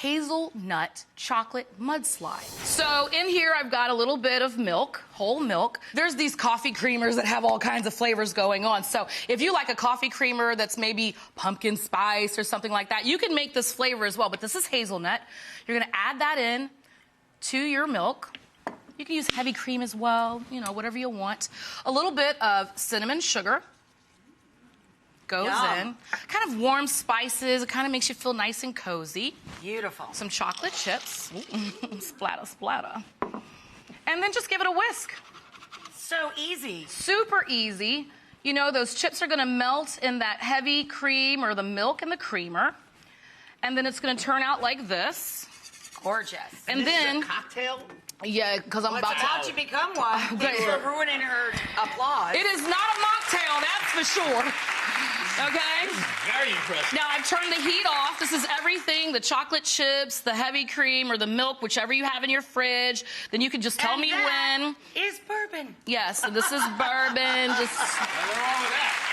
hazelnut chocolate mudslide. So in here, I've got a little bit of milk, whole milk. There's these coffee creamers that have all kinds of flavors going on. So if you like a coffee creamer that's maybe pumpkin spice or something like that, you can make this flavor as well. But this is hazelnut. You're gonna add that in to your milk. You can use heavy cream as well, you know, whatever you want. A little bit of cinnamon sugar goes in. Kind of warm spices. It kind of makes you feel nice and cozy. Beautiful. Some chocolate chips. Splatter, splatter. And then just give it a whisk. So easy. Super easy. You know, those chips are gonna melt in that heavy cream or the milk in the creamer. And then it's gonna turn out like this. Gorgeous. And this then is a cocktail? yeah, because I'm about to. How'd you become one? Thanks for ruining her applause. It is not a mocktail, that's for sure. Okay? Very impressive. Now I've turned the heat off. This is everything, the chocolate chips, the heavy cream, or the milk, whichever you have in your fridge. Then you can just tell me when. Is bourbon. Yes, so this is bourbon. Just Nothing wrong with that.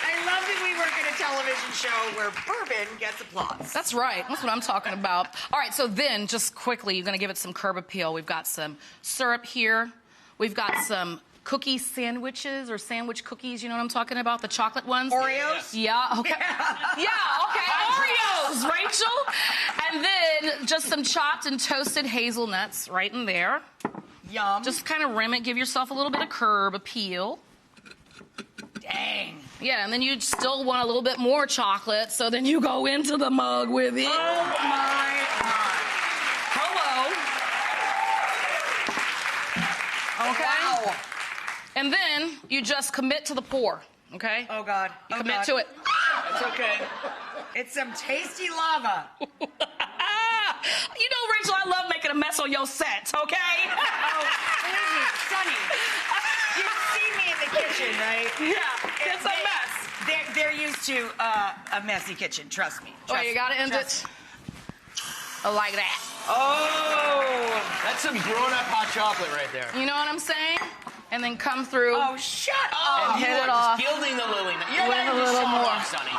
I love that we work at a television show where bourbon gets applause. that's right. That's what I'm talking about. All right, so then just quickly, you're gonna give it some curb appeal. We've got some syrup here. We've got some cookie sandwiches or sandwich cookies. You know what I'm talking about? The chocolate ones. Oreos? Yeah, okay. Yeah, okay. Oreos, Rachel. And then just some chopped and toasted hazelnuts right in there. Yum. Just kind of rim it. Give yourself a little bit of curb appeal. Dang. Yeah, and then you still want a little bit more chocolate, so then you go into the mug with it. Oh my God. Hello. Okay. Wow. And then you just commit to the pour, okay? Oh God. You Oh, commit God. to it. It's okay. It's some tasty lava. You know, Rachel, I love making a mess on your sets, okay? Oh, believe me, Sonny. You've seen me in the kitchen, right? Yeah, it's a mess. They're used to a messy kitchen. Trust me. Oh, you gotta end it like that. Oh. That's some grown-up hot chocolate right there. You know what I'm saying? And then come through. Oh, shut up. And hit You it are off. just gilding the lily. With a little more. Sonny.